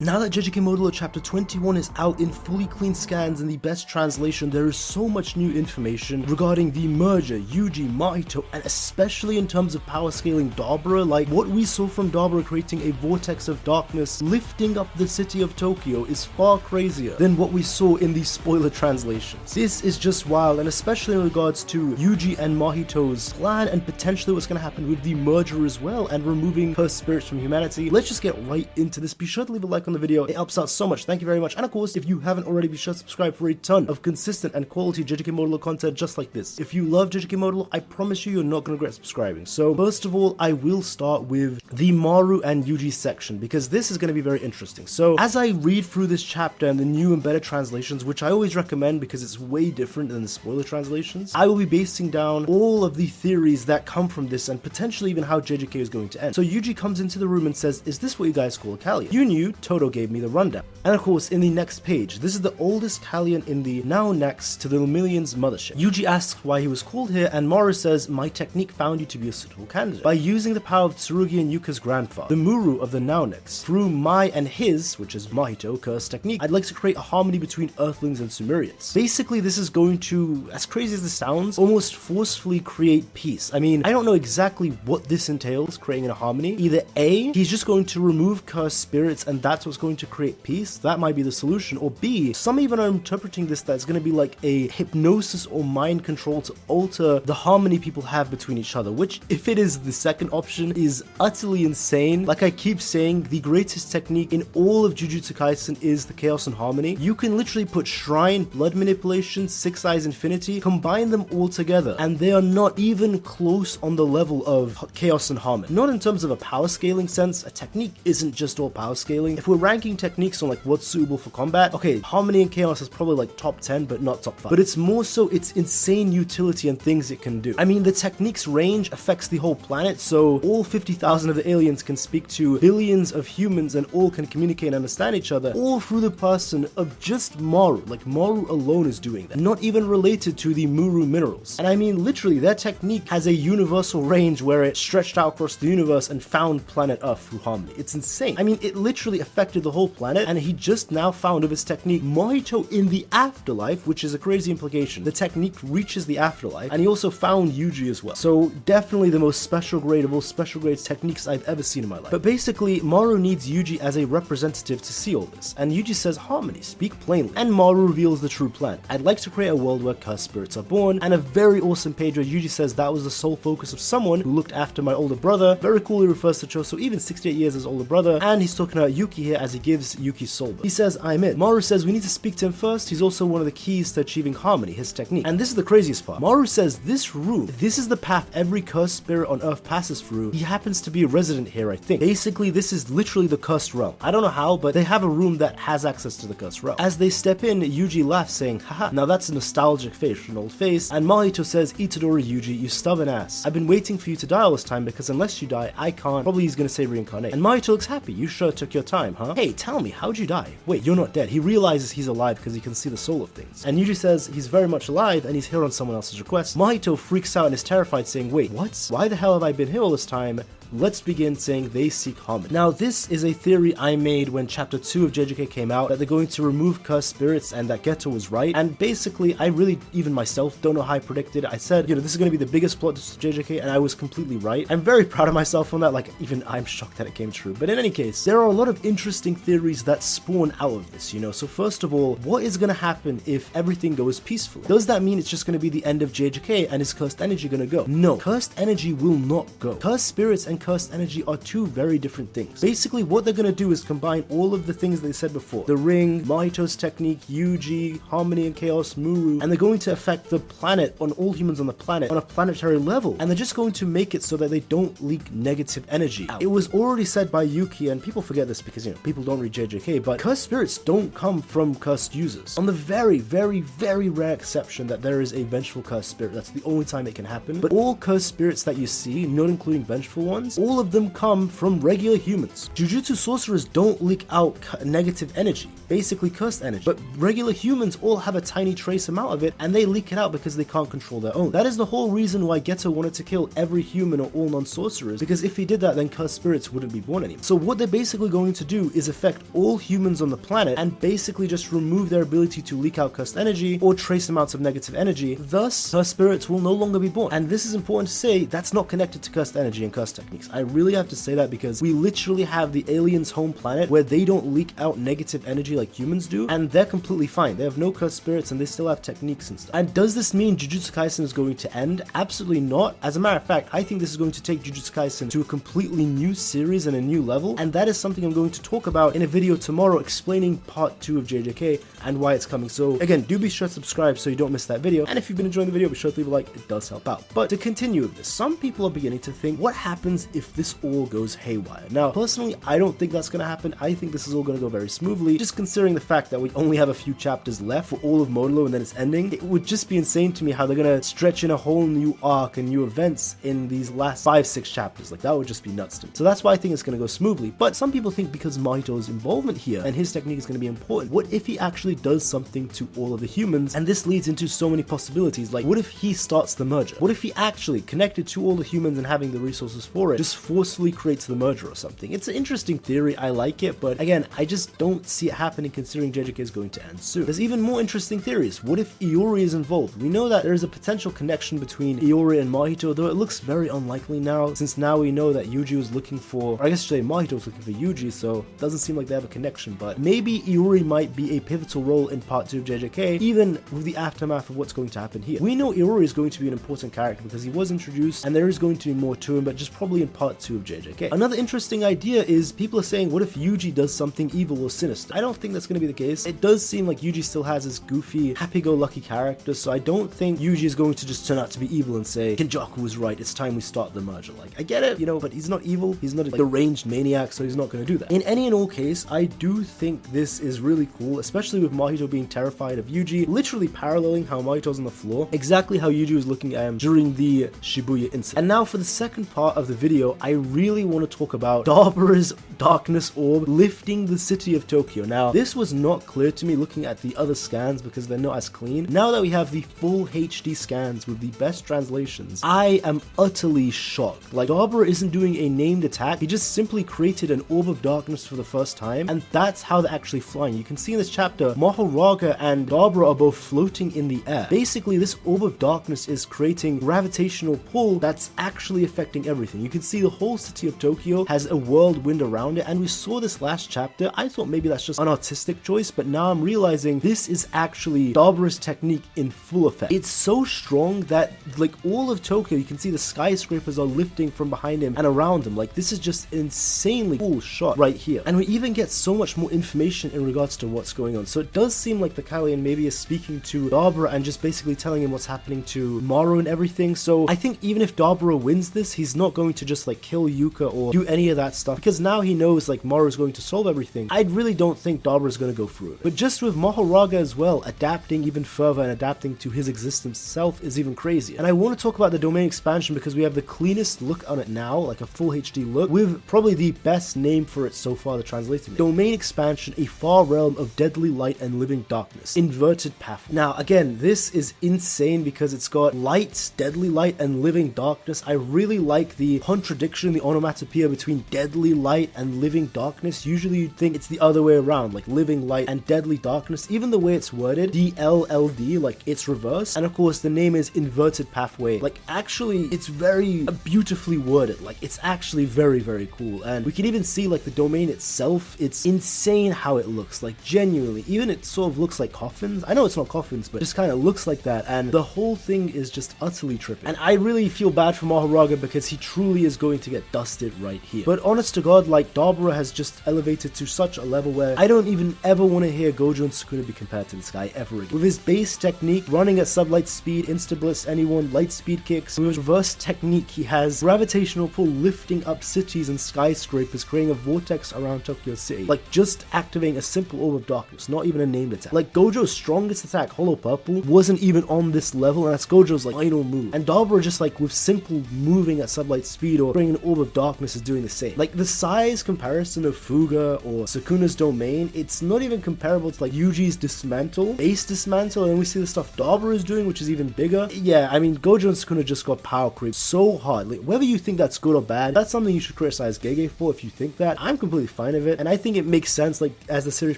Now that JJK Modulo Chapter 21 is out in fully clean scans in the best translation, there is so much new information regarding the merger, Yuji, Mahito, and especially in terms of power scaling Dabura. Like, what we saw from Dabura creating a vortex of darkness lifting up the city of Tokyo is far crazier than what we saw in the spoiler translations. This is just wild, and especially in regards to Yuji and Mahito's plan and potentially what's going to happen with the merger as well and removing her spirits from humanity. Let's just get right into this. Be sure to leave a like on the video, it helps out so much. Thank you very much. And of course, if you haven't already, be sure to subscribe for a ton of consistent and quality JJK Modulo content just like this. If you love JJK Modulo, I promise you're not going to regret subscribing. So first of all, I will start with the Maru and Yuji section because this is going to be very interesting. So as I read through this chapter and the new and better translations, which I always recommend because it's way different than the spoiler translations, I will be basing down all of the theories that come from this and potentially even how JJK is going to end. So Yuji comes into the room and says, "Is this what you guys call a Kalyan?" You knew, Toto gave me the rundown. And of course, in the next page, this is the oldest Kalyan in the now next to the Lemillion's mothership. Yuji asks why he was called here, and Maru says, "My technique found you to be a suitable candidate. By using the power of Tsurugi and Yuka's grandfather, the Muru of the now next, through my and his, which is Mahito, curse technique, I'd like to create a harmony between Earthlings and Sumerians." Basically, this is going to, as crazy as this sounds, almost forcefully create peace. I mean, I don't know exactly what this entails, creating a harmony. Either A, he's just going to remove cursed spirits and that's what's going to create peace, that might be the solution, or B, some even are interpreting this that's going to be like a hypnosis or mind control to alter the harmony people have between each other, which, if it is the second option, is utterly insane. Like I keep saying, the greatest technique in all of Jujutsu Kaisen is the chaos and harmony. You can literally put Shrine, Blood Manipulation, Six Eyes Infinity, combine them all together, and they are not even close on the level of chaos and harmony. Not in terms of a power scaling sense, a technique isn't just all power scaling. If we're ranking techniques on like what's suitable for combat, okay, harmony and chaos is probably like top 10 but not top 5. But it's more so its insane utility and things it can do. I mean, the technique's range affects the whole planet, so all 50,000 of the aliens can speak to billions of humans and all can communicate and understand each other, all through the person of just Maru. Like, Maru alone is doing that, not even related to the Muru minerals. And I mean, literally, their technique has a universal range where it stretched out across the universe and found planet Earth through harmony. It's insane. I mean, it literally affected the whole planet, and he just now found of his technique Mahito in the afterlife, which is a crazy implication. The technique reaches the afterlife, and he also found Yuji as well. So definitely the most special grade of all special grades techniques I've ever seen in my life. But basically, Maru needs Yuji as a representative to see all this, and Yuji says, "Harmony, speak plainly." And Maru reveals the true plan. "I'd like to create a world where cursed spirits are born," and a very awesome page where Yuji says that was the sole focus of someone who looked after my older brother. Very cool, he refers to Cho, so even 68 years as older brother, and he's talking about Yuki here as he gives Yuki's soul. He says, "I'm it." Maru says we need to speak to him first. He's also one of the keys to achieving harmony, his technique. And this is the craziest part. Maru says this room, this is the path every cursed spirit on Earth passes through. He happens to be a resident here, I think. Basically, this is literally the cursed realm. I don't know how, but they have a room that has access to the cursed realm. As they step in, Yuji laughs, saying, "Haha, now that's a nostalgic face, an old face." And Mahito says, "Itadori Yuji, you stubborn ass. I've been waiting for you to die all this time because unless you die, I can't." Probably he's gonna say reincarnate. And Mahito looks happy. "You sure took your time, huh? Hey, tell me, how'd you die? Wait, you're not dead." He realizes he's alive because he can see the soul of things. And Yuji says he's very much alive and he's here on someone else's request. Mahito freaks out and is terrified, saying, "Wait, what? Why the hell have I been here all this time?" Let's begin, saying they seek harmony. Now, this is a theory I made when chapter 2 of JJK came out, that they're going to remove cursed spirits and that Geto was right. And basically, I really, even myself, don't know how I predicted. I said, you know, this is going to be the biggest plot twist of JJK, and I was completely right. I'm very proud of myself on that. Like, even I'm shocked that it came true. But in any case, there are a lot of interesting theories that spawn out of this, you know. So first of all, what is going to happen if everything goes peacefully? Does that mean it's just going to be the end of JJK and is cursed energy going to go? No, cursed energy will not go. Cursed spirits and cursed energy are two very different things. Basically, what they're going to do is combine all of the things they said before. The ring, Mahito's technique, Yuji, harmony and chaos, Muru, and they're going to affect the planet, on all humans on the planet, on a planetary level. And they're just going to make it so that they don't leak negative energy out. It was already said by Yuki, and people forget this because, you know, people don't read JJK, but cursed spirits don't come from cursed users. On the very, very, very rare exception that there is a vengeful cursed spirit, that's the only time it can happen. But all cursed spirits that you see, not including vengeful ones, humans, all of them come from regular humans. Jujutsu sorcerers don't leak out negative energy, basically cursed energy, but regular humans all have a tiny trace amount of it, and they leak it out because they can't control their own. That is the whole reason why Geto wanted to kill every human or all non-sorcerers, because if he did that, then cursed spirits wouldn't be born anymore. So what they're basically going to do is affect all humans on the planet and basically just remove their ability to leak out cursed energy or trace amounts of negative energy. Thus, cursed spirits will no longer be born. And this is important to say, that's not connected to cursed energy and cursed techniques. I really have to say that because we literally have the aliens' home planet where they don't leak out negative energy like humans do, and they're completely fine. They have no cursed spirits and they still have techniques and stuff. And does this mean Jujutsu Kaisen is going to end? Absolutely not. As a matter of fact, I think this is going to take Jujutsu Kaisen to a completely new series and a new level, and that is something I'm going to talk about in a video tomorrow explaining part 2 of JJK and why it's coming. So again, do be sure to subscribe so you don't miss that video, and if you've been enjoying the video, be sure to leave a like, it does help out. But to continue with this, some people are beginning to think, what happens if this all goes haywire? Now, personally, I don't think that's going to happen. I think this is all going to go very smoothly, just considering the fact that we only have a few chapters left for all of Modulo and then it's ending. It would just be insane to me how they're going to stretch in a whole new arc and new events in these last 5-6 chapters. Like, that would just be nuts to me. So that's why I think it's going to go smoothly. But some people think because Mahito's involvement here and his technique is going to be important, what if he actually does something to all of the humans? And this leads into so many possibilities. Like, what if he starts the merger? What if he actually, connected to all the humans and having the resources for it, just forcefully creates the merger or something? It's an interesting theory. I like it, but again, I just don't see it happening considering JJK is going to end soon. There's even more interesting theories. What if Iori is involved? We know that there is a potential connection between Iori and Mahito, though it looks very unlikely now, since now we know that Yuji was looking for, or I guess today Mahito was looking for Yuji, so it doesn't seem like they have a connection. But maybe Iori might be a pivotal role in part 2 of JJK, even with the aftermath of what's going to happen here. We know Iori is going to be an important character because he was introduced and there is going to be more to him, but just probably in part 2 of JJK. Another interesting idea is people are saying, what if Yuji does something evil or sinister? I don't think that's going to be the case. It does seem like Yuji still has his goofy, happy-go-lucky character, so I don't think Yuji is going to just turn out to be evil and say, Kenjaku was right, it's time we start the merger. Like, I get it, you know, but he's not evil, he's not a deranged maniac, so he's not going to do that. In any and all case, I do think this is really cool, especially with Mahito being terrified of Yuji, literally paralleling how Mahito's on the floor, exactly how Yuji was looking at him during the Shibuya incident. And now for the second part of the video, I really want to talk about Dabura's darkness orb lifting the city of Tokyo. Now, this was not clear to me looking at the other scans because they're not as clean. Now that we have the full HD scans with the best translations, I am utterly shocked. Like, Dabura isn't doing a named attack, he just simply created an orb of darkness for the first time, and that's how they're actually flying. You can see in this chapter, Mahoraga and Dabura are both floating in the air. Basically, this orb of darkness is creating gravitational pull that's actually affecting everything. You can see the whole city of Tokyo has a whirlwind around it, and we saw this last chapter. I thought maybe that's just an artistic choice, but now I'm realizing this is actually Dabura's technique in full effect. It's so strong that, like, all of Tokyo, you can see the skyscrapers are lifting from behind him and around him. Like, this is just an insanely cool shot right here. And we even get so much more information in regards to what's going on. So it does seem like the Kalyan maybe is speaking to Dabura and just basically telling him what's happening to Maru and everything. So I think even if Dabura wins this, he's not going to just like kill Yuka or do any of that stuff, because now he knows like Maru is going to solve everything. I really don't think Dabura is going to go through it. But just with Mahoraga as well, adapting even further and adapting to his existence itself is even crazy. And I want to talk about the domain expansion because we have the cleanest look on it now, like a full HD look, with probably the best name for it so far, the translated domain expansion, a far realm of deadly light and living darkness, inverted path. Now again, this is insane because it's got light, deadly light, and living darkness. I really like the contradiction, the onomatopoeia between deadly light and living darkness. Usually you'd think it's the other way around, like living light and deadly darkness. Even the way it's worded, DLLD, like it's reversed. And of course the name is inverted pathway. Like actually it's very beautifully worded. Like it's actually very, very cool. And we can even see like the domain itself, it's insane how it looks, like genuinely. Even it sort of looks like coffins. I know it's not coffins, but it just kind of looks like that. And the whole thing is just utterly tripping. And I really feel bad for Mahoraga because he truly is going to get dusted right here. But honest to God, like Dabura has just elevated to such a level where I don't even ever want to hear Gojo and Sukuna be compared to this guy ever again. With his base technique, running at sublight speed, insta-blitz anyone, light speed kicks, with his reverse technique, he has gravitational pull lifting up cities and skyscrapers, creating a vortex around Tokyo City. Like just activating a simple orb of darkness, not even a named attack. Like Gojo's strongest attack, Hollow Purple, wasn't even on this level, and that's Gojo's like final move. And Dabura just like with simple moving at sublight speed speed or bringing an orb of darkness is doing the same. Like, the size comparison of Fuga or Sukuna's domain, it's not even comparable to like Yuji's dismantle, base dismantle, and then we see the stuff Dabura is doing, which is even bigger. Yeah, I mean, Gojo and Sukuna just got power creep so hard. Like, whether you think that's good or bad, that's something you should criticize Gege for if you think that. I'm completely fine with it, and I think it makes sense, like, as the series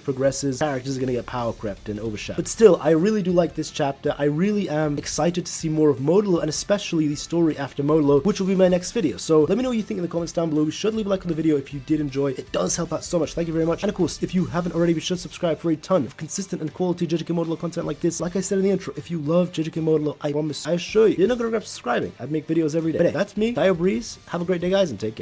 progresses, characters are gonna get power crept and overshadowed. But still, I really do like this chapter. I really am excited to see more of Modulo, and especially the story after Modulo, which will be my next video. So let me know what you think in the comments down below. Be sure to leave a like on the video if you did enjoy. It does help out so much. Thank you very much. And of course, if you haven't already, be sure to subscribe for a ton of consistent and quality JJK Modulo content like this. Like I said in the intro, if you love JJK Modulo, I promise, I assure you, you're not gonna regret subscribing. I make videos every day. But hey, that's me, Dio Breeze. Have a great day, guys, and take care.